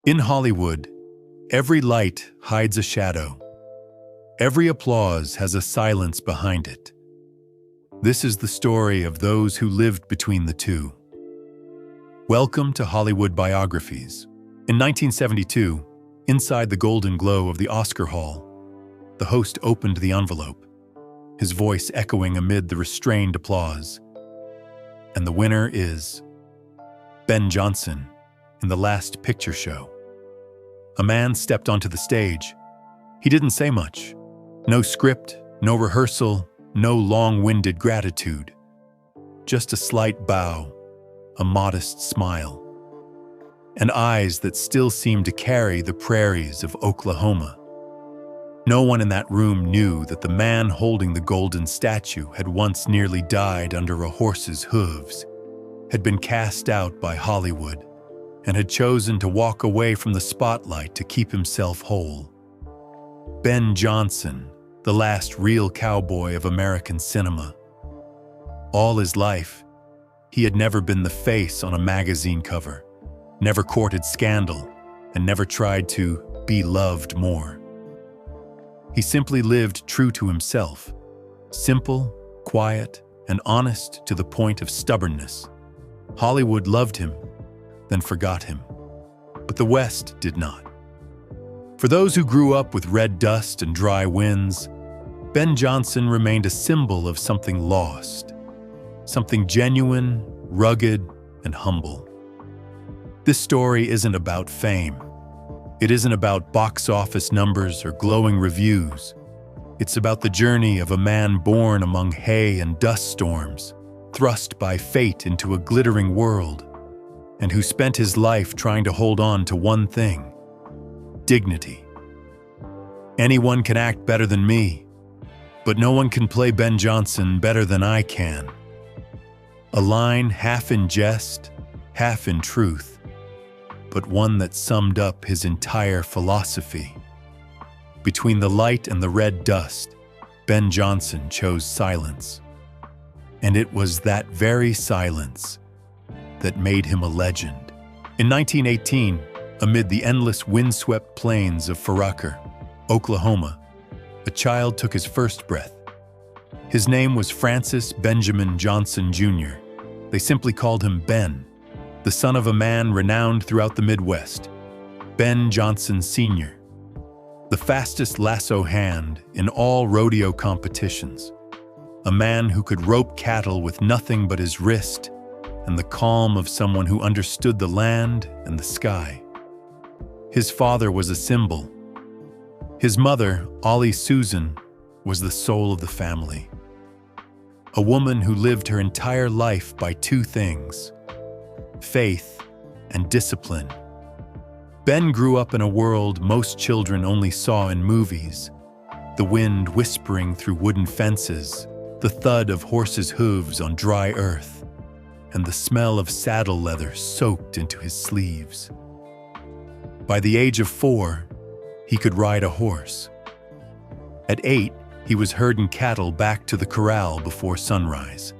In Hollywood, every light hides a shadow. Every applause has a silence behind it. This is the story of those who lived between the two. Welcome to Hollywood Biographies. In 1972, inside the golden glow of the Oscar Hall, the host opened the envelope, his voice echoing amid the restrained applause. And the winner is Ben Johnson in the Last Picture Show. A man stepped onto the stage. He didn't say much. No script, no rehearsal, no long-winded gratitude. Just a slight bow, a modest smile, and eyes that still seemed to carry the prairies of Oklahoma. No one in that room knew that the man holding the golden statue had once nearly died under a horse's hooves, had been cast out by Hollywood, and had chosen to walk away from the spotlight to keep himself whole. Ben Johnson, the last real cowboy of American cinema. All his life, he had never been the face on a magazine cover, never courted scandal, and never tried to be loved more. He simply lived true to himself, simple, quiet, and honest to the point of stubbornness. Hollywood loved him, then forgot him. But the West did not. For those who grew up with red dust and dry winds, Ben Johnson remained a symbol of something lost, something genuine, rugged, and humble. This story isn't about fame. It isn't about box office numbers or glowing reviews. It's about the journey of a man born among hay and dust storms, thrust by fate into a glittering world, and who spent his life trying to hold on to one thing: dignity. Anyone can act better than me, but no one can play Ben Johnson better than I can. A line half in jest, half in truth, but one that summed up his entire philosophy. Between the light and the red dust, Ben Johnson chose silence. And it was that very silence that made him a legend. In 1918, amid the endless windswept plains of Fauquier, Oklahoma, a child took his first breath. His name was Francis Benjamin Johnson, Jr. They simply called him Ben, the son of a man renowned throughout the Midwest, Ben Johnson Sr., the fastest lasso hand in all rodeo competitions, a man who could rope cattle with nothing but his wrist and the calm of someone who understood the land and the sky. His father was a symbol. His mother, Ollie Susan, was the soul of the family. A woman who lived her entire life by two things: faith and discipline. Ben grew up in a world most children only saw in movies: the wind whispering through wooden fences, the thud of horses' hooves on dry earth, and the smell of saddle leather soaked into his sleeves. By the age of 4, he could ride a horse. At 8, he was herding cattle back to the corral before sunrise.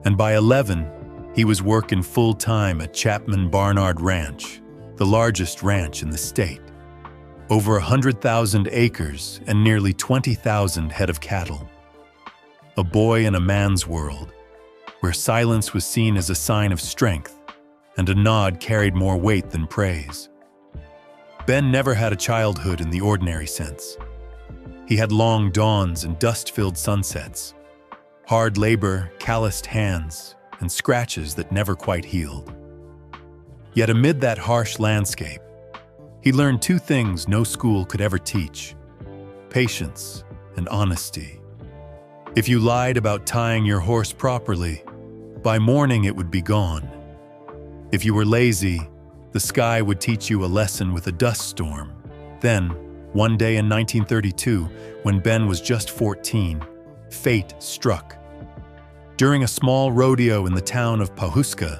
And by 11, he was working full-time at Chapman Barnard Ranch, the largest ranch in the state. Over 100,000 acres and nearly 20,000 head of cattle. A boy in a man's world, where silence was seen as a sign of strength and a nod carried more weight than praise. Ben never had a childhood in the ordinary sense. He had long dawns and dust-filled sunsets, hard labor, calloused hands, and scratches that never quite healed. Yet amid that harsh landscape, he learned two things no school could ever teach: patience and honesty. If you lied about tying your horse properly, by morning it would be gone. If you were lazy, the sky would teach you a lesson with a dust storm. Then, one day in 1932, when Ben was just 14, fate struck. During a small rodeo in the town of Pawhuska,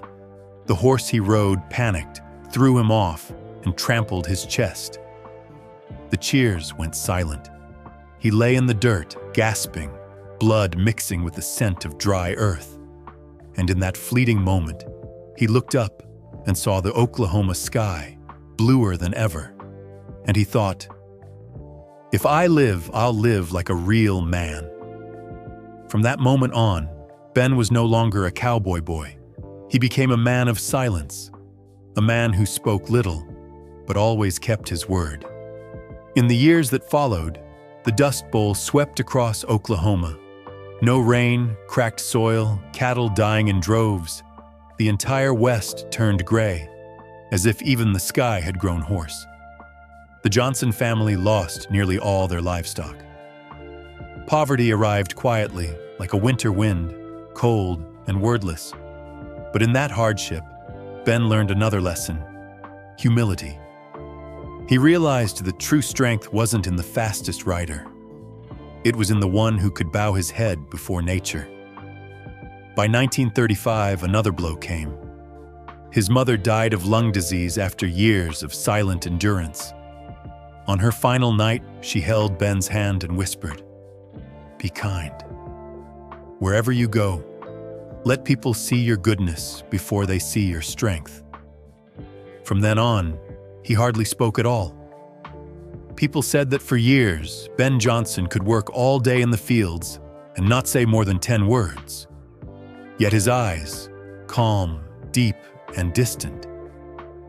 the horse he rode panicked, threw him off, and trampled his chest. The cheers went silent. He lay in the dirt, gasping, blood mixing with the scent of dry earth. And in that fleeting moment, he looked up and saw the Oklahoma sky, bluer than ever. And he thought, "If I live, I'll live like a real man." From that moment on, Ben was no longer a cowboy boy. He became a man of silence, a man who spoke little, but always kept his word. In the years that followed, the Dust Bowl swept across Oklahoma. No rain, cracked soil, cattle dying in droves. The entire West turned gray, as if even the sky had grown hoarse. The Johnson family lost nearly all their livestock. Poverty arrived quietly, like a winter wind, cold and wordless. But in that hardship, Ben learned another lesson: humility. He realized that true strength wasn't in the fastest rider. It was in the one who could bow his head before nature. By 1935, another blow came. His mother died of lung disease after years of silent endurance. On her final night, she held Ben's hand and whispered, "Be kind. Wherever you go, let people see your goodness before they see your strength." From then on, he hardly spoke at all. People said that for years, Ben Johnson could work all day in the fields and not say more than 10 words. Yet his eyes, calm, deep, and distant,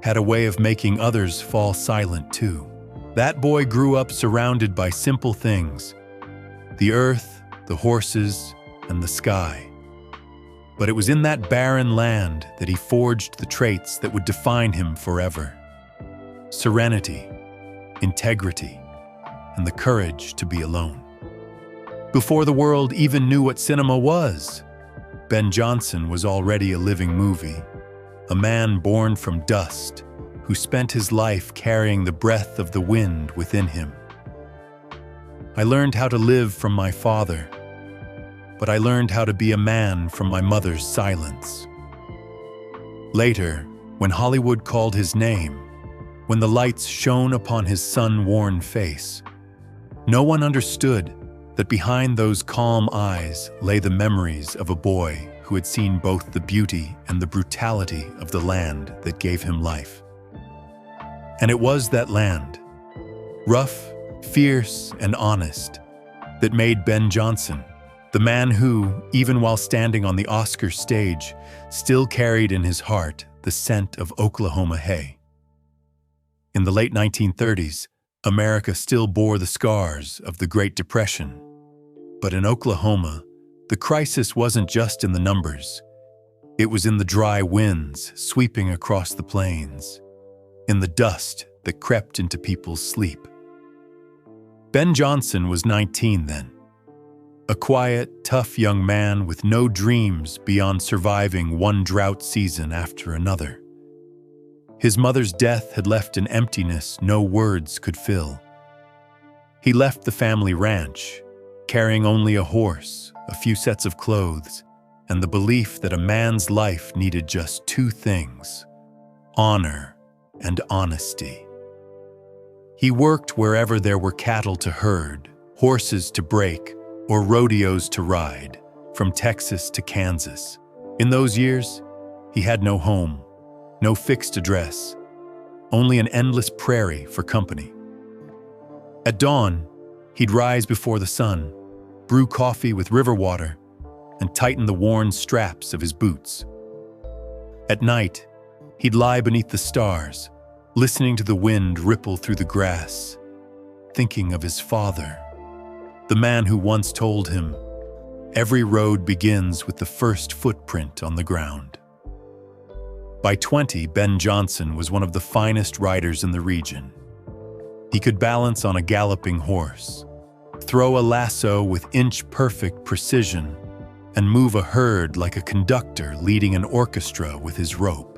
had a way of making others fall silent too. That boy grew up surrounded by simple things: the earth, the horses, and the sky. But it was in that barren land that he forged the traits that would define him forever: serenity, integrity, and the courage to be alone. Before the world even knew what cinema was, Ben Johnson was already a living movie, a man born from dust who spent his life carrying the breath of the wind within him. I learned how to live from my father, but I learned how to be a man from my mother's silence. Later, when Hollywood called his name, when the lights shone upon his sun-worn face, no one understood that behind those calm eyes lay the memories of a boy who had seen both the beauty and the brutality of the land that gave him life. And it was that land, rough, fierce, and honest, that made Ben Johnson the man who, even while standing on the Oscar stage, still carried in his heart the scent of Oklahoma hay. In the late 1930s, America still bore the scars of the Great Depression. But in Oklahoma, the crisis wasn't just in the numbers. It was in the dry winds sweeping across the plains, in the dust that crept into people's sleep. Ben Johnson was 19 then, a quiet, tough young man with no dreams beyond surviving one drought season after another. His mother's death had left an emptiness no words could fill. He left the family ranch, carrying only a horse, a few sets of clothes, and the belief that a man's life needed just two things: honor and honesty. He worked wherever there were cattle to herd, horses to break, or rodeos to ride, from Texas to Kansas. In those years, he had no home, no fixed address, only an endless prairie for company. At dawn, he'd rise before the sun, brew coffee with river water, and tighten the worn straps of his boots. At night, he'd lie beneath the stars, listening to the wind ripple through the grass, thinking of his father, the man who once told him, "Every road begins with the first footprint on the ground." By 20, Ben Johnson was one of the finest riders in the region. He could balance on a galloping horse, throw a lasso with inch-perfect precision, and move a herd like a conductor leading an orchestra with his rope.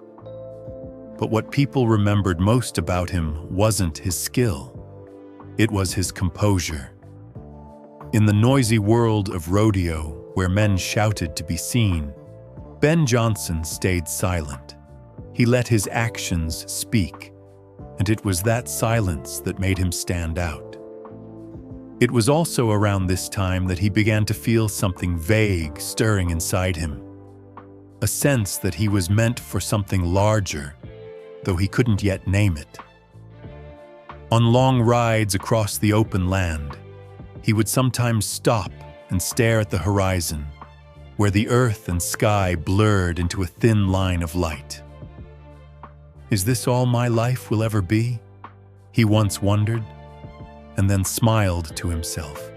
But what people remembered most about him wasn't his skill. It was his composure. In the noisy world of rodeo, where men shouted to be seen, Ben Johnson stayed silent. He let his actions speak, and it was that silence that made him stand out. It was also around this time that he began to feel something vague stirring inside him, a sense that he was meant for something larger, though he couldn't yet name it. On long rides across the open land, he would sometimes stop and stare at the horizon, where the earth and sky blurred into a thin line of light. "Is this all my life will ever be?" he once wondered, and then smiled to himself.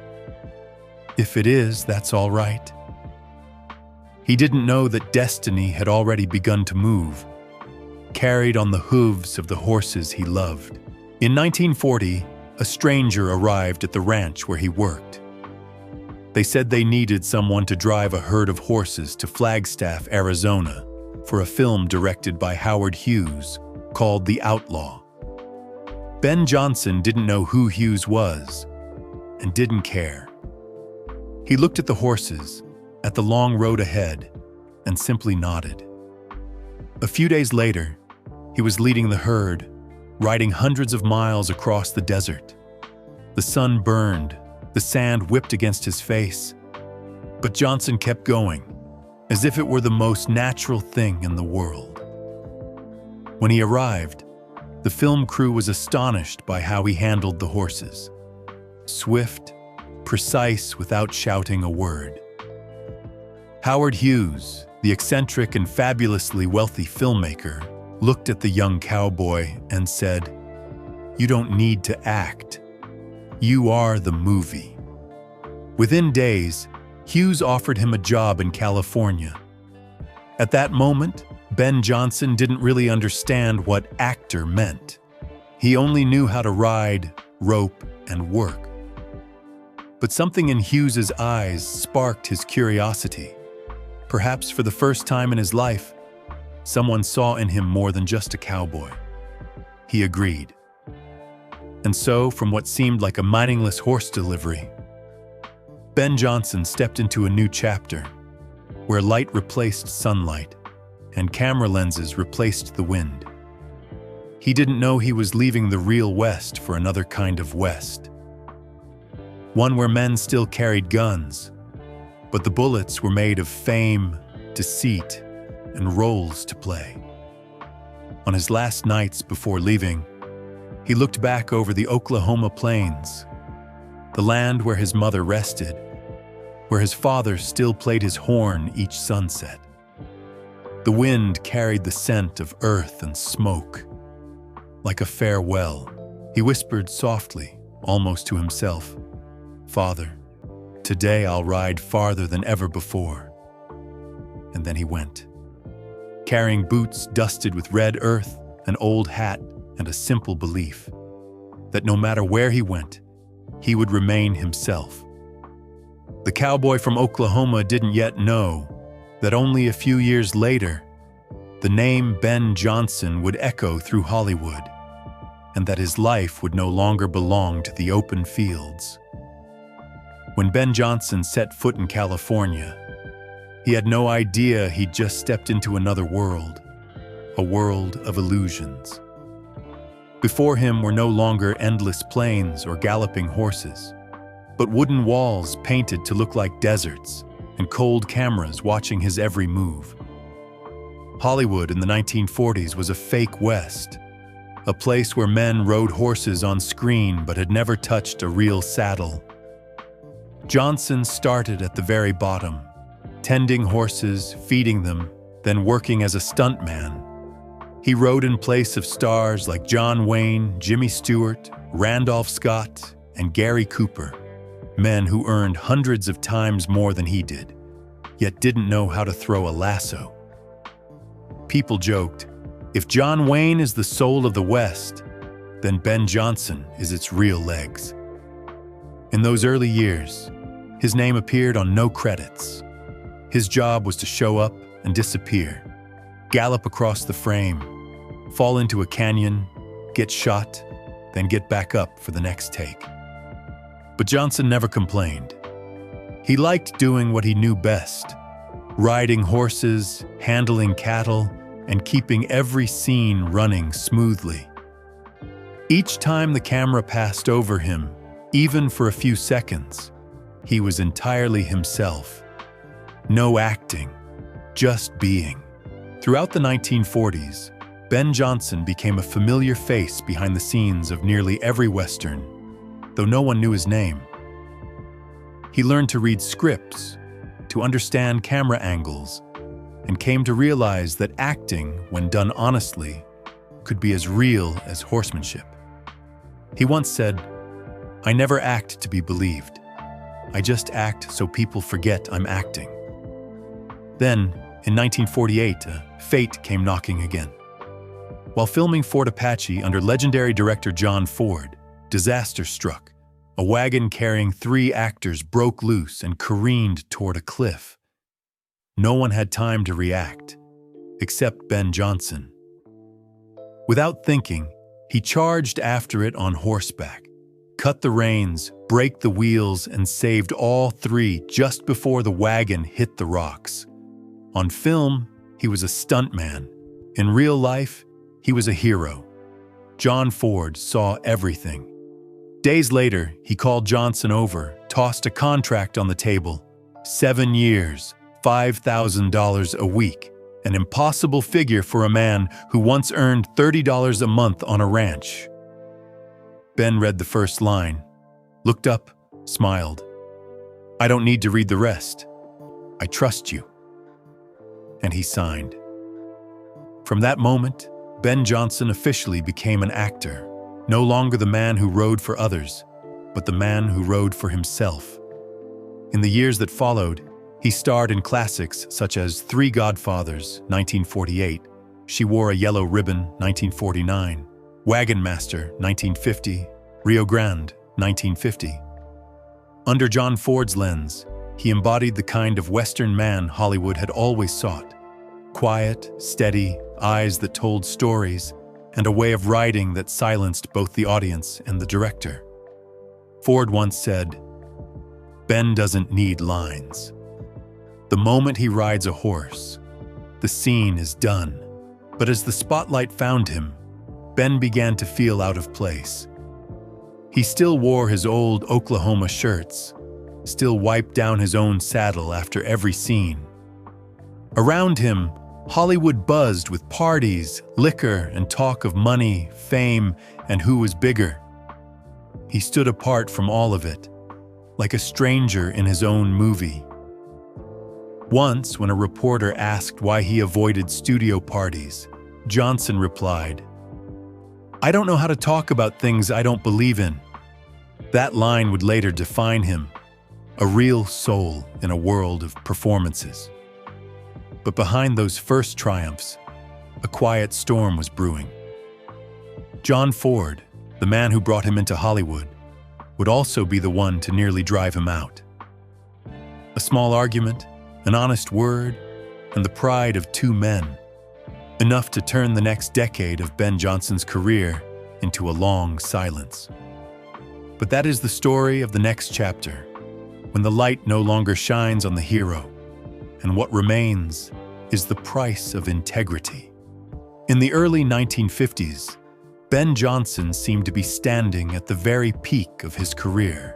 "If it is, that's all right." He didn't know that destiny had already begun to move, carried on the hooves of the horses he loved. In 1940, a stranger arrived at the ranch where he worked. They said they needed someone to drive a herd of horses to Flagstaff, Arizona, for a film directed by Howard Hughes called The Outlaw. Ben Johnson didn't know who Hughes was and didn't care. He looked at the horses, at the long road ahead, and simply nodded. A few days later, he was leading the herd, riding hundreds of miles across the desert. The sun burned, the sand whipped against his face, but Johnson kept going, as if it were the most natural thing in the world. When he arrived, the film crew was astonished by how he handled the horses. Swift, precise without shouting a word. Howard Hughes, the eccentric and fabulously wealthy filmmaker, looked at the young cowboy and said, "You don't need to act. You are the movie." Within days, Hughes offered him a job in California. At that moment, Ben Johnson didn't really understand what actor meant. He only knew how to ride, rope, and work. But something in Hughes's eyes sparked his curiosity. Perhaps for the first time in his life, someone saw in him more than just a cowboy. He agreed. And so, from what seemed like a meaningless horse delivery, Ben Johnson stepped into a new chapter, where light replaced sunlight and camera lenses replaced the wind. He didn't know he was leaving the real West for another kind of West. One where men still carried guns, but the bullets were made of fame, deceit, and roles to play. On his last nights before leaving, he looked back over the Oklahoma plains, the land where his mother rested, where his father still played his horn each sunset. The wind carried the scent of earth and smoke. Like a farewell, he whispered softly, almost to himself, "Father, today I'll ride farther than ever before." And then he went, carrying boots dusted with red earth, an old hat, and a simple belief that no matter where he went, he would remain himself. The cowboy from Oklahoma didn't yet know that only a few years later, the name Ben Johnson would echo through Hollywood, and that his life would no longer belong to the open fields. When Ben Johnson set foot in California, he had no idea he'd just stepped into another world, a world of illusions. Before him were no longer endless plains or galloping horses, but wooden walls painted to look like deserts and cold cameras watching his every move. Hollywood in the 1940s was a fake West, a place where men rode horses on screen but had never touched a real saddle. Johnson started at the very bottom, tending horses, feeding them, then working as a stuntman. He rode in place of stars like John Wayne, Jimmy Stewart, Randolph Scott, and Gary Cooper, men who earned hundreds of times more than he did, yet didn't know how to throw a lasso. People joked, if John Wayne is the soul of the West, then Ben Johnson is its real legs. In those early years, his name appeared on no credits. His job was to show up and disappear, gallop across the frame, fall into a canyon, get shot, then get back up for the next take. But Johnson never complained. He liked doing what he knew best, riding horses, handling cattle, and keeping every scene running smoothly. Each time the camera passed over him, even for a few seconds, he was entirely himself. No acting, just being. Throughout the 1940s, Ben Johnson became a familiar face behind the scenes of nearly every Western, though no one knew his name. He learned to read scripts, to understand camera angles, and came to realize that acting, when done honestly, could be as real as horsemanship. He once said, "I never act to be believed. I just act so people forget I'm acting." Then, in 1948, fate came knocking again. While filming Fort Apache under legendary director John Ford, disaster struck. A wagon carrying 3 actors broke loose and careened toward a cliff. No one had time to react, except Ben Johnson. Without thinking, he charged after it on horseback, cut the reins, braked the wheels, and saved all 3 just before the wagon hit the rocks. On film, he was a stuntman. In real life, he was a hero. John Ford saw everything. Days later, he called Johnson over, tossed a contract on the table. 7 years, $5,000 a week, an impossible figure for a man who once earned $30 a month on a ranch. Ben read the first line, looked up, smiled. "I don't need to read the rest. I trust you." And he signed. From that moment, Ben Johnson officially became an actor, no longer the man who rode for others, but the man who rode for himself. In the years that followed, he starred in classics such as Three Godfathers, 1948, She Wore a Yellow Ribbon, 1949, Wagon Master, 1950, Rio Grande, 1950. Under John Ford's lens, he embodied the kind of Western man Hollywood had always sought. Quiet, steady, eyes that told stories, and a way of writing that silenced both the audience and the director. Ford once said, "Ben doesn't need lines. The moment he rides a horse, the scene is done." But as the spotlight found him, Ben began to feel out of place. He still wore his old Oklahoma shirts, still wiped down his own saddle after every scene. Around him, Hollywood buzzed with parties, liquor, and talk of money, fame, and who was bigger. He stood apart from all of it, like a stranger in his own movie. Once, when a reporter asked why he avoided studio parties, Johnson replied, "I don't know how to talk about things I don't believe in." That line would later define him, a real soul in a world of performances. But behind those first triumphs, a quiet storm was brewing. John Ford, the man who brought him into Hollywood, would also be the one to nearly drive him out. A small argument, an honest word, and the pride of 2 men, enough to turn the next decade of Ben Johnson's career into a long silence. But that is the story of the next chapter, when the light no longer shines on the hero, and what remains is the price of integrity. In the early 1950s, Ben Johnson seemed to be standing at the very peak of his career.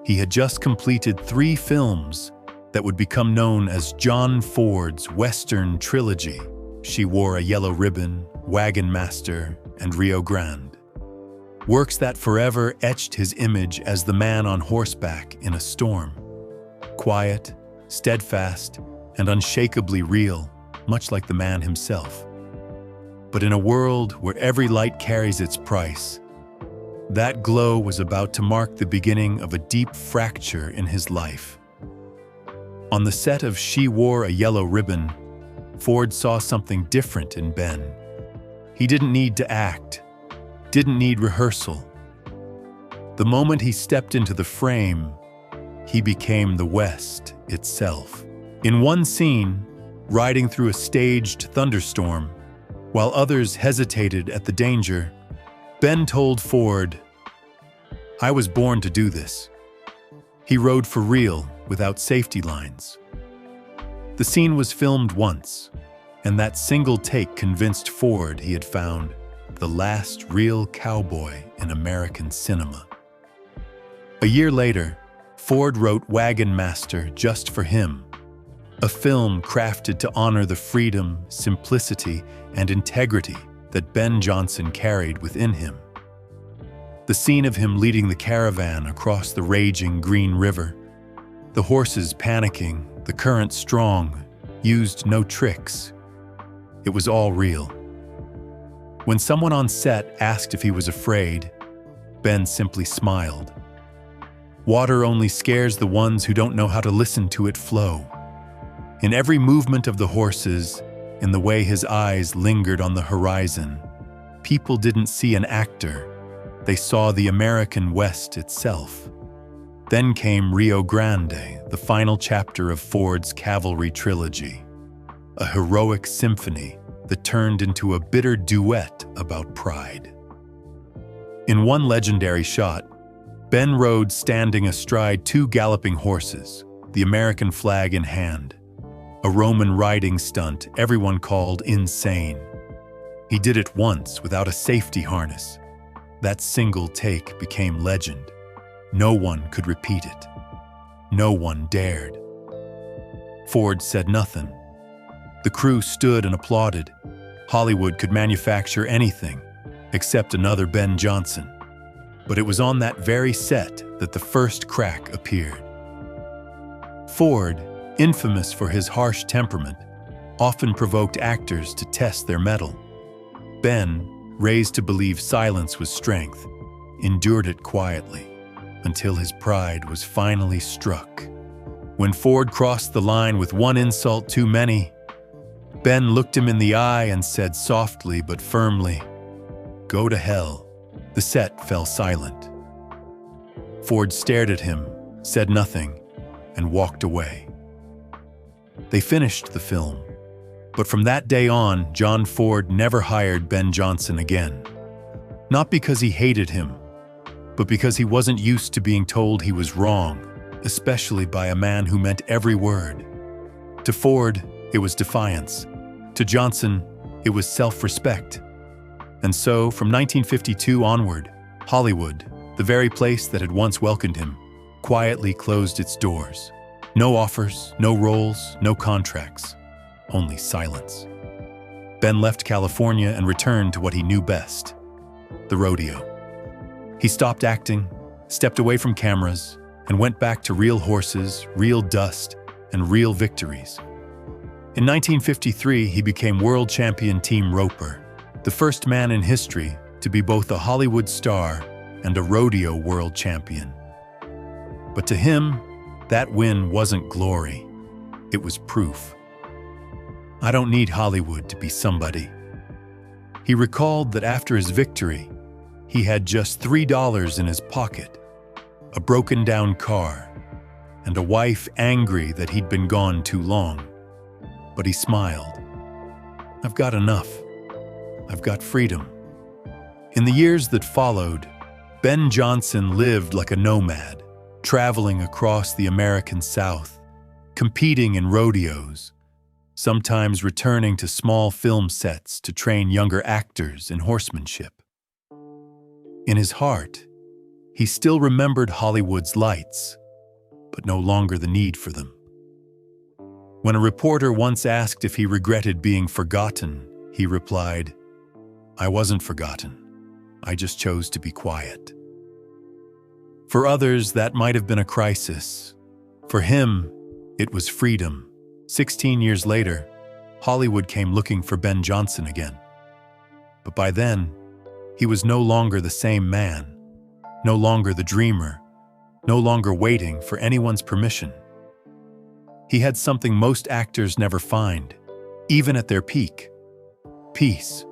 He had just completed 3 films that would become known as John Ford's Western trilogy: She Wore a Yellow Ribbon, Wagon Master, and Rio Grande. Works that forever etched his image as the man on horseback in a storm. Quiet, steadfast, and unshakably real, much like the man himself. But in a world where every light carries its price, that glow was about to mark the beginning of a deep fracture in his life. On the set of She Wore a Yellow Ribbon, Ford saw something different in Ben. He didn't need to act, didn't need rehearsal. The moment he stepped into the frame, he became the West itself. In one scene, riding through a staged thunderstorm, while others hesitated at the danger, Ben told Ford, "I was born to do this." He rode for real, without safety lines. The scene was filmed once, and that single take convinced Ford he had found the last real cowboy in American cinema. A year later, Ford wrote Wagon Master just for him, a film crafted to honor the freedom, simplicity, and integrity that Ben Jonson carried within him. The scene of him leading the caravan across the raging Green River, the horses panicking, the current strong, used no tricks. It was all real. When someone on set asked if he was afraid, Ben simply smiled. Water only scares the ones who don't know how to listen to it flow. In every movement of the horses, in the way his eyes lingered on the horizon, people didn't see an actor, they saw the American West itself. Then came Rio Grande, the final chapter of Ford's cavalry trilogy, a heroic symphony that turned into a bitter duet about pride. In one legendary shot, Ben rode standing astride two galloping horses, the American flag in hand, a Roman riding stunt everyone called insane. He did it once without a safety harness. That single take became legend. No one could repeat it. No one dared. Ford said nothing. The crew stood and applauded. Hollywood could manufacture anything except another Ben Jonson. But it was on that very set that the first crack appeared. Ford, infamous for his harsh temperament, often provoked actors to test their mettle. Ben, raised to believe silence was strength, endured it quietly until his pride was finally struck. When Ford crossed the line with one insult too many, Ben looked him in the eye and said softly but firmly, "Go to hell." The set fell silent. Ford stared at him, said nothing, and walked away. They finished the film, but from that day on, John Ford never hired Ben Jonson again. Not because he hated him, but because he wasn't used to being told he was wrong, especially by a man who meant every word. To Ford, it was defiance. To Jonson, it was self-respect. And so, from 1952 onward, Hollywood, the very place that had once welcomed him, quietly closed its doors. No offers, no roles, no contracts, only silence. Ben left California and returned to what he knew best, the rodeo. He stopped acting, stepped away from cameras, and went back to real horses, real dust, and real victories. In 1953, he became world champion team roper, the first man in history to be both a Hollywood star and a rodeo world champion. But to him, that win wasn't glory. It was proof. I don't need Hollywood to be somebody. He recalled that after his victory, he had just $3 in his pocket, a broken-down car, and a wife angry that he'd been gone too long. But he smiled. "I've got enough. I've got freedom." In the years that followed, Ben Jonson lived like a nomad, traveling across the American South, competing in rodeos, sometimes returning to small film sets to train younger actors in horsemanship. In his heart, he still remembered Hollywood's lights, but no longer the need for them. When a reporter once asked if he regretted being forgotten, he replied, "I wasn't forgotten. I just chose to be quiet." For others, that might have been a crisis. For him, it was freedom. 16 years later, Hollywood came looking for Ben Jonson again. But by then, he was no longer the same man, no longer the dreamer, no longer waiting for anyone's permission. He had something most actors never find, even at their peak: peace.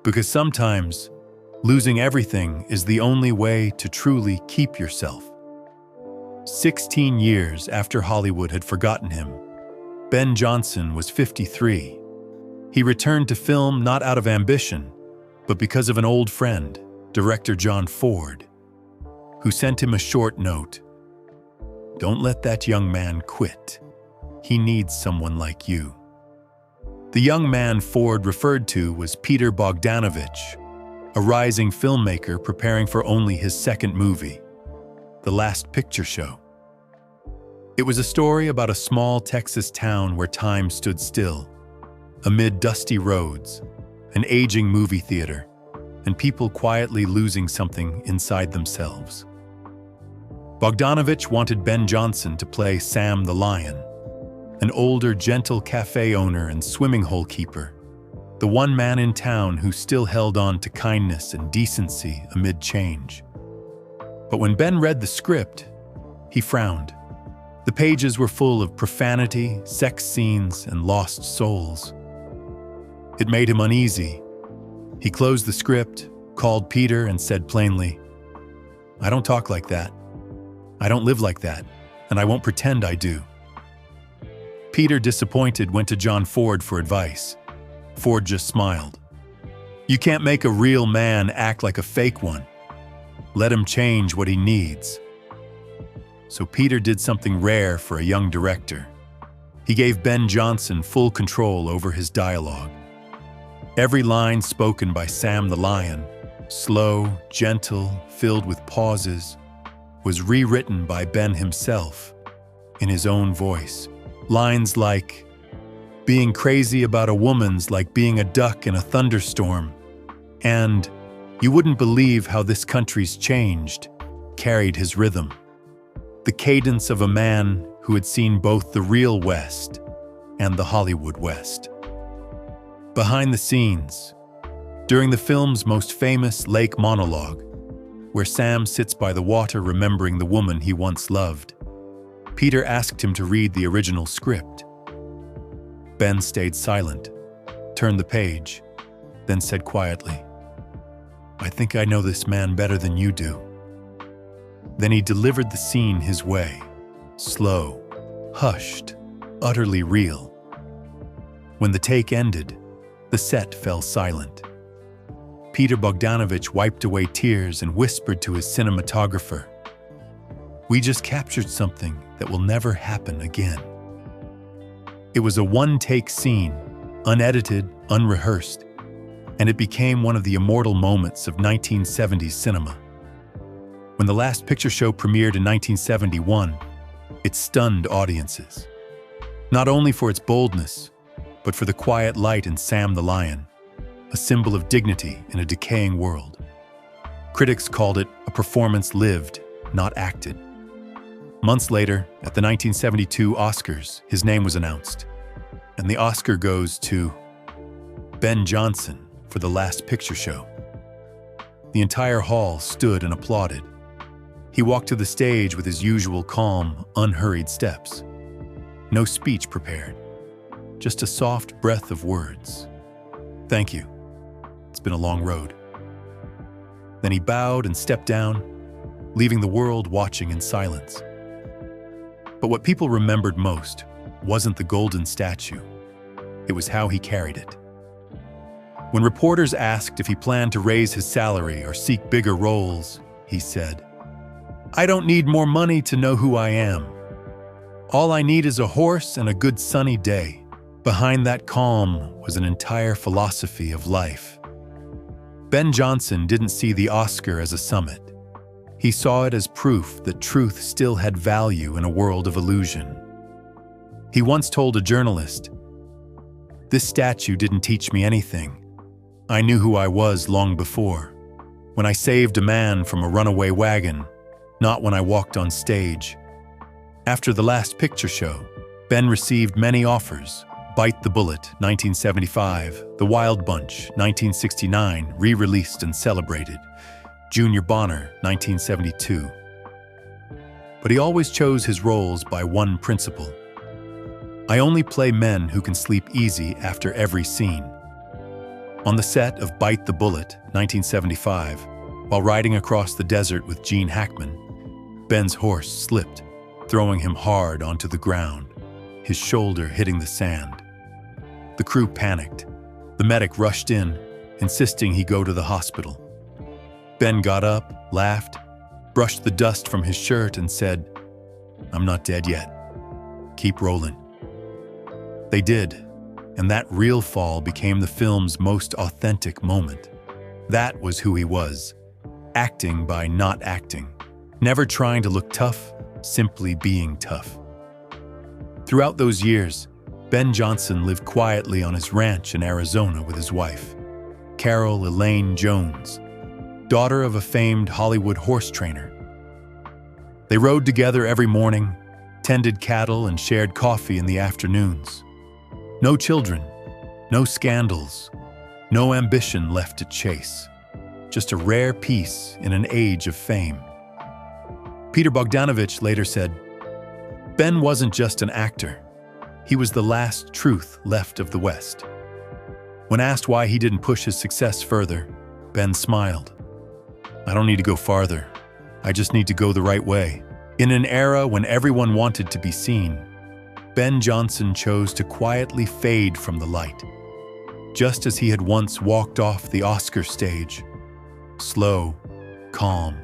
Because sometimes, losing everything is the only way to truly keep yourself. 16 years after Hollywood had forgotten him, Ben Jonson was 53. He returned to film not out of ambition, but because of an old friend, director John Ford, who sent him a short note. "Don't let that young man quit. He needs someone like you." The young man Ford referred to was Peter Bogdanovich, a rising filmmaker preparing for only his second movie, The Last Picture Show. It was a story about a small Texas town where time stood still. Amid dusty roads, an aging movie theater, and people quietly losing something inside themselves. Bogdanovich wanted Ben Johnson to play Sam the Lion, an older, gentle cafe owner and swimming hole keeper, the one man in town who still held on to kindness and decency amid change. But when Ben read the script, he frowned. The pages were full of profanity, sex scenes, and lost souls. It made him uneasy. He closed the script, called Peter, and said plainly, "I don't talk like that. I don't live like that, and I won't pretend I do." Peter, disappointed, went to John Ford for advice. Ford just smiled. "You can't make a real man act like a fake one. Let him change what he needs." So Peter did something rare for a young director. He gave Ben Johnson full control over his dialogue. Every line spoken by Sam the Lion, slow, gentle, filled with pauses, was rewritten by Ben himself in his own voice. Lines like, "Being crazy about a woman's like being a duck in a thunderstorm," and "You wouldn't believe how this country's changed," carried his rhythm. The cadence of a man who had seen both the real West and the Hollywood West. Behind the scenes, during the film's most famous lake monologue, where Sam sits by the water remembering the woman he once loved, Peter asked him to read the original script. Ben stayed silent, turned the page, then said quietly, "I think I know this man better than you do." Then he delivered the scene his way, slow, hushed, utterly real. When the take ended, the set fell silent. Peter Bogdanovich wiped away tears and whispered to his cinematographer, "We just captured something that will never happen again." It was a one-take scene, unedited, unrehearsed, and it became one of the immortal moments of 1970s cinema. When the Last Picture Show premiered in 1971, it stunned audiences. Not only for its boldness, but for the quiet light in Sam the Lion, a symbol of dignity in a decaying world. Critics called it a performance lived, not acted. Months later, at the 1972 Oscars, his name was announced, and the Oscar goes to Ben Johnson for The Last Picture Show. The entire hall stood and applauded. He walked to the stage with his usual calm, unhurried steps. No speech prepared, just a soft breath of words. "Thank you. It's been a long road." Then he bowed and stepped down, leaving the world watching in silence. But what people remembered most wasn't the golden statue. It was how he carried it. When reporters asked if he planned to raise his salary or seek bigger roles, he said, "I don't need more money to know who I am. All I need is a horse and a good sunny day." Behind that calm was an entire philosophy of life. Ben Johnson didn't see the Oscar as a summit. He saw it as proof that truth still had value in a world of illusion. He once told a journalist, "This statue didn't teach me anything. I knew who I was long before, when I saved a man from a runaway wagon, not when I walked on stage." After The Last Picture Show, Ben received many offers. Bite the Bullet, 1975, The Wild Bunch, 1969, re-released and celebrated, Junior Bonner, 1972. But he always chose his roles by one principle. "I only play men who can sleep easy after every scene." On the set of Bite the Bullet, 1975, while riding across the desert with Gene Hackman, Ben's horse slipped, throwing him hard onto the ground, his shoulder hitting the sand. The crew panicked. The medic rushed in, insisting he go to the hospital. Ben got up, laughed, brushed the dust from his shirt, and said, "I'm not dead yet. Keep rolling." They did, and that real fall became the film's most authentic moment. That was who he was, acting by not acting, never trying to look tough, simply being tough. Throughout those years, Ben Johnson lived quietly on his ranch in Arizona with his wife. Carol Elaine Jones, daughter of a famed Hollywood horse trainer. They rode together every morning, tended cattle, and shared coffee in the afternoons. No children, no scandals, no ambition left to chase. Just a rare peace in an age of fame. Peter Bogdanovich later said, "Ben wasn't just an actor. He was the last truth left of the West." When asked why he didn't push his success further, Ben smiled. "I don't need to go farther. I just need to go the right way." In an era when everyone wanted to be seen, Ben Johnson chose to quietly fade from the light, just as he had once walked off the Oscar stage, slow, calm,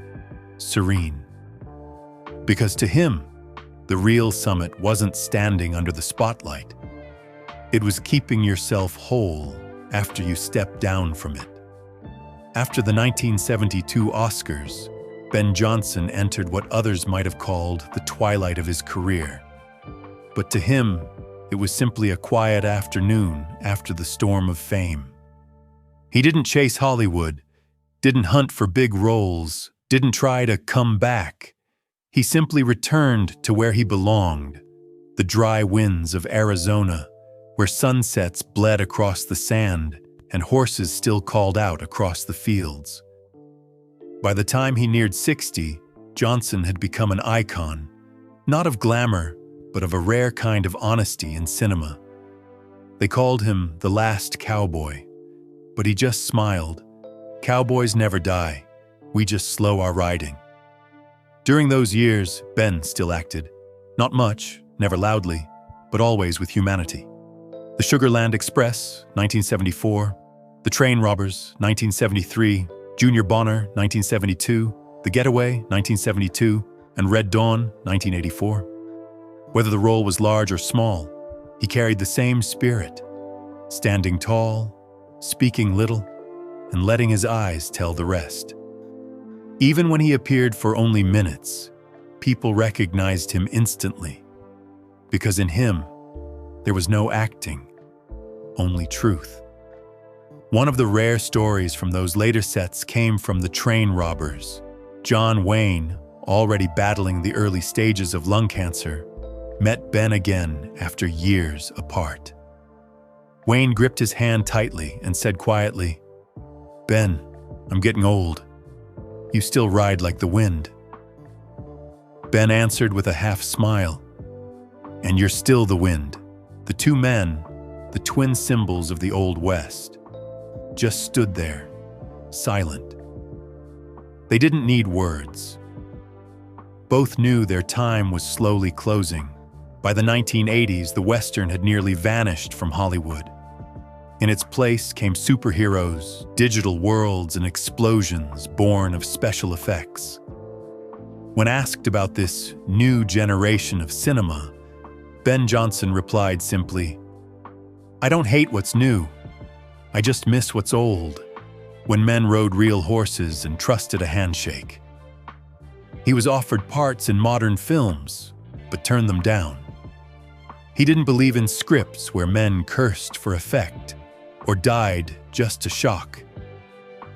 serene. Because to him, the real summit wasn't standing under the spotlight. It was keeping yourself whole after you stepped down from it. After the 1972 Oscars, Ben Johnson entered what others might have called the twilight of his career. But to him, it was simply a quiet afternoon after the storm of fame. He didn't chase Hollywood, didn't hunt for big roles, didn't try to come back. He simply returned to where he belonged, the dry winds of Arizona, where sunsets bled across the sand and horses still called out across the fields. By the time he neared 60, Johnson had become an icon, not of glamour, but of a rare kind of honesty in cinema. They called him the Last Cowboy, but he just smiled. Cowboys never die, we just slow our riding. During those years, Ben still acted. Not much, never loudly, but always with humanity. The Sugarland Express, 1974, The Train Robbers, 1973, Junior Bonner, 1972, The Getaway, 1972, and Red Dawn, 1984. Whether the role was large or small, he carried the same spirit, standing tall, speaking little, and letting his eyes tell the rest. Even when he appeared for only minutes, people recognized him instantly, because in him, there was no acting, only truth. One of the rare stories from those later sets came from The Train Robbers. John Wayne, already battling the early stages of lung cancer, met Ben again after years apart. Wayne gripped his hand tightly and said quietly, "Ben, I'm getting old. You still ride like the wind." Ben answered with a half smile, "And you're still the wind." The two men, the twin symbols of the Old West, just stood there, silent. They didn't need words. Both knew their time was slowly closing. By the 1980s, the Western had nearly vanished from Hollywood. In its place came superheroes, digital worlds, and explosions born of special effects. When asked about this new generation of cinema, Ben Johnson replied simply, "I don't hate what's new. I just miss what's old, when men rode real horses and trusted a handshake." He was offered parts in modern films, but turned them down. He didn't believe in scripts where men cursed for effect or died just to shock.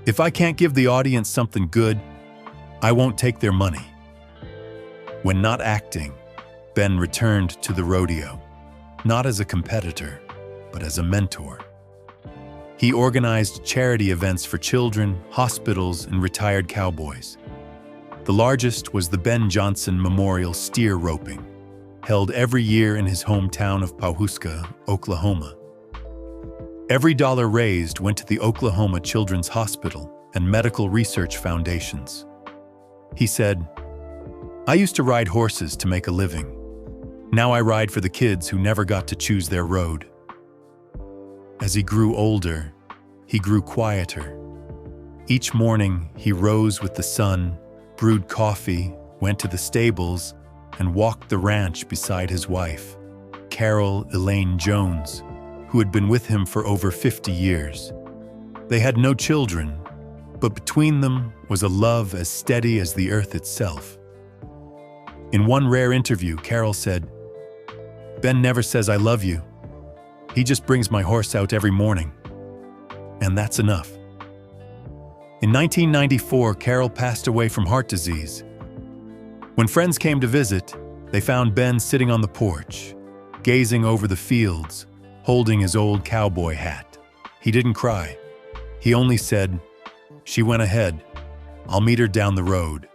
"If I can't give the audience something good, I won't take their money." When not acting, Ben returned to the rodeo, not as a competitor, but as a mentor. He organized charity events for children, hospitals, and retired cowboys. The largest was the Ben Johnson Memorial Steer Roping, held every year in his hometown of Pawhuska, Oklahoma. Every dollar raised went to the Oklahoma Children's Hospital and medical research foundations. He said, "I used to ride horses to make a living. Now I ride for the kids who never got to choose their road." As he grew older, he grew quieter. Each morning, he rose with the sun, brewed coffee, went to the stables, and walked the ranch beside his wife, Carol Elaine Jones, who had been with him for over 50 years. They had no children, but between them was a love as steady as the earth itself. In one rare interview, Carol said, "Ben never says I love you. He just brings my horse out every morning. And that's enough." In 1994, Carol passed away from heart disease. When friends came to visit, they found Ben sitting on the porch, gazing over the fields, holding his old cowboy hat. He didn't cry. He only said, "She went ahead. I'll meet her down the road."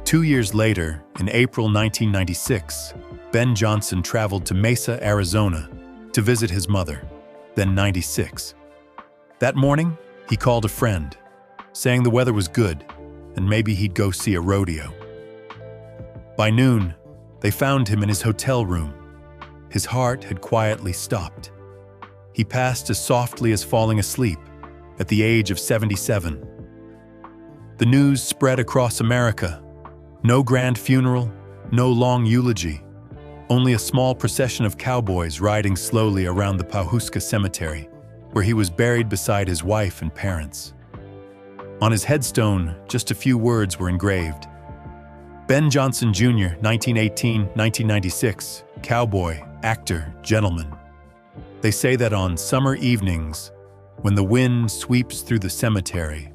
2 years later, in April 1996, Ben Johnson traveled to Mesa, Arizona, to visit his mother, then 96. That morning, he called a friend, saying the weather was good and maybe he'd go see a rodeo. By noon, they found him in his hotel room. His heart had quietly stopped. He passed as softly as falling asleep at the age of 77. The news spread across America. No grand funeral, no long eulogy, only a small procession of cowboys riding slowly around the Pawhuska Cemetery, where he was buried beside his wife and parents. On his headstone, just a few words were engraved. Ben Johnson Jr., 1918-1996, cowboy, actor, gentleman. They say that on summer evenings, when the wind sweeps through the cemetery,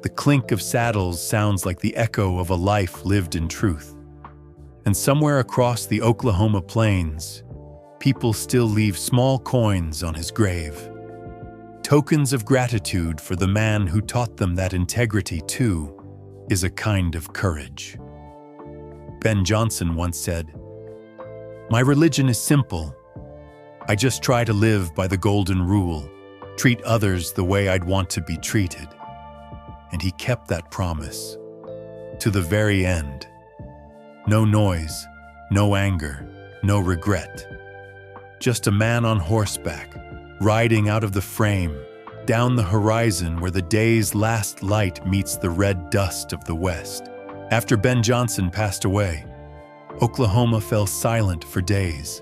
the clink of saddles sounds like the echo of a life lived in truth. And somewhere across the Oklahoma plains, people still leave small coins on his grave. Tokens of gratitude for the man who taught them that integrity, too, is a kind of courage. Ben Johnson once said, "My religion is simple. I just try to live by the golden rule, treat others the way I'd want to be treated." And he kept that promise to the very end. No noise, no anger, no regret. Just a man on horseback, riding out of the frame, down the horizon where the day's last light meets the red dust of the west. After Ben Johnson passed away, Oklahoma fell silent for days.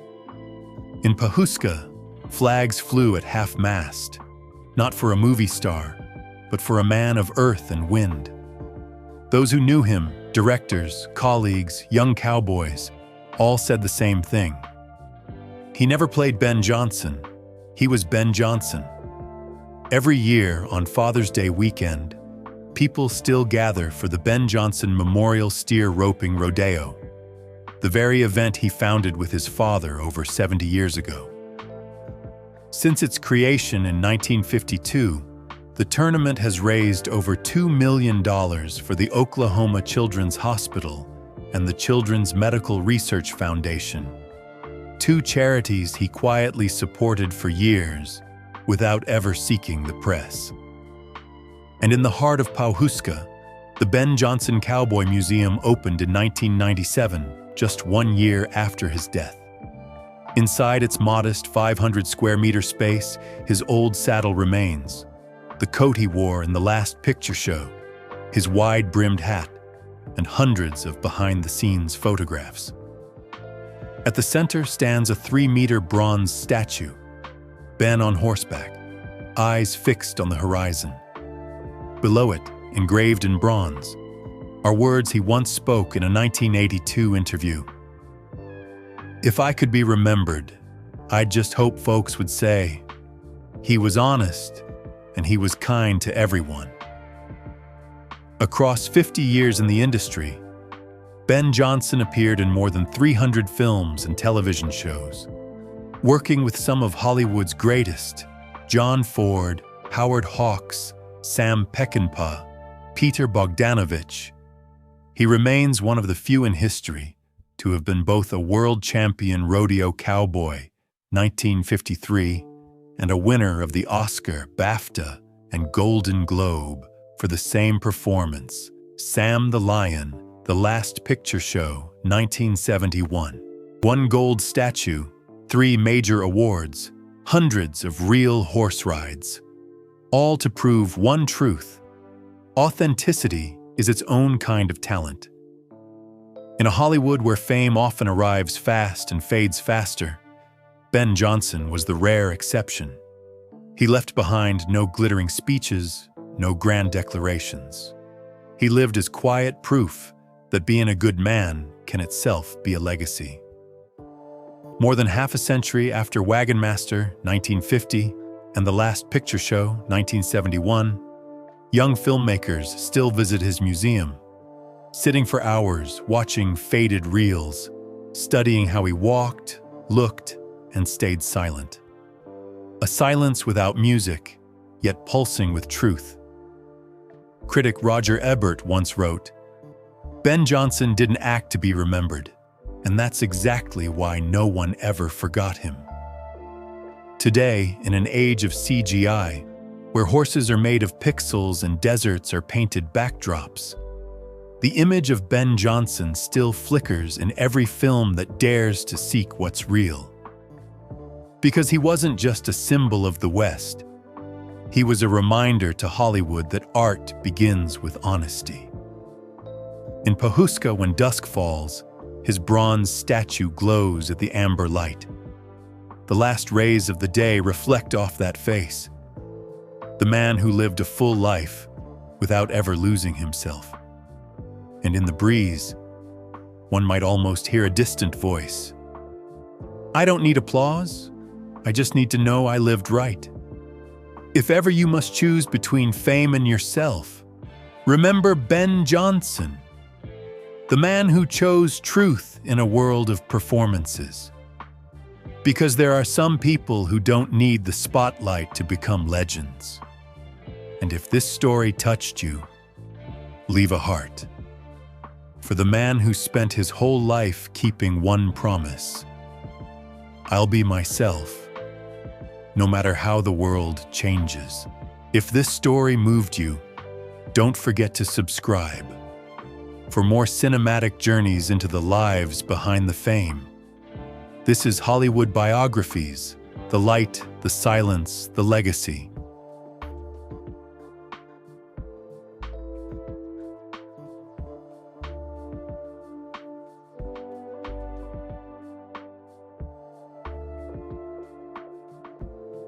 In Pawhuska, flags flew at half-mast, not for a movie star, but for a man of earth and wind. Those who knew him, directors, colleagues, young cowboys, all said the same thing. He never played Ben Johnson. He was Ben Johnson. Every year on Father's Day weekend, people still gather for the Ben Johnson Memorial Steer Roping Rodeo, the very event he founded with his father over 70 years ago. Since its creation in 1952, the tournament has raised over $2 million for the Oklahoma Children's Hospital and the Children's Medical Research Foundation, two charities he quietly supported for years without ever seeking the press. And in the heart of Pawhuska, the Ben Johnson Cowboy Museum opened in 1997, just 1 year after his death. Inside its modest 500 square meter space, his old saddle remains, the coat he wore in the Last Picture Show, his wide-brimmed hat, and hundreds of behind-the-scenes photographs. At the center stands a 3-meter bronze statue, Ben on horseback, eyes fixed on the horizon. Below it, engraved in bronze, are words he once spoke in a 1982 interview. "If I could be remembered, I'd just hope folks would say, he was honest and he was kind to everyone." Across 50 years in the industry, Ben Johnson appeared in more than 300 films and television shows, working with some of Hollywood's greatest: John Ford, Howard Hawks, Sam Peckinpah, Peter Bogdanovich. He remains one of the few in history to have been both a world champion rodeo cowboy, 1953, and a winner of the Oscar, BAFTA, and Golden Globe for the same performance, Sam the Lion, The Last Picture Show, 1971. 1 gold statue, 3 major awards, hundreds of real horse rides, all to prove one truth: authenticity is its own kind of talent. In a Hollywood where fame often arrives fast and fades faster, Ben Johnson was the rare exception. He left behind no glittering speeches, no grand declarations. He lived as quiet proof that being a good man can itself be a legacy. More than half a century after Wagon Master, 1950, and The Last Picture Show, 1971, Young filmmakers still visit his museum, sitting for hours watching faded reels, studying how he walked, looked, and stayed silent. A silence without music, yet pulsing with truth. Critic Roger Ebert once wrote, "Ben Jonson didn't act to be remembered, and that's exactly why no one ever forgot him." Today, in an age of CGI, where horses are made of pixels and deserts are painted backdrops, the image of Ben Jonson still flickers in every film that dares to seek what's real. Because he wasn't just a symbol of the West, he was a reminder to Hollywood that art begins with honesty. In Pahuska, when dusk falls, his bronze statue glows at the amber light. The last rays of the day reflect off that face. The man who lived a full life without ever losing himself. And in the breeze, one might almost hear a distant voice. "I don't need applause. I just need to know I lived right." If ever you must choose between fame and yourself, remember Ben Jonson, the man who chose truth in a world of performances. Because there are some people who don't need the spotlight to become legends. And if this story touched you, leave a heart. For the man who spent his whole life keeping one promise: I'll be myself, no matter how the world changes. If this story moved you, don't forget to subscribe for more cinematic journeys into the lives behind the fame. This is Hollywood Biographies, the light, the silence, the legacy.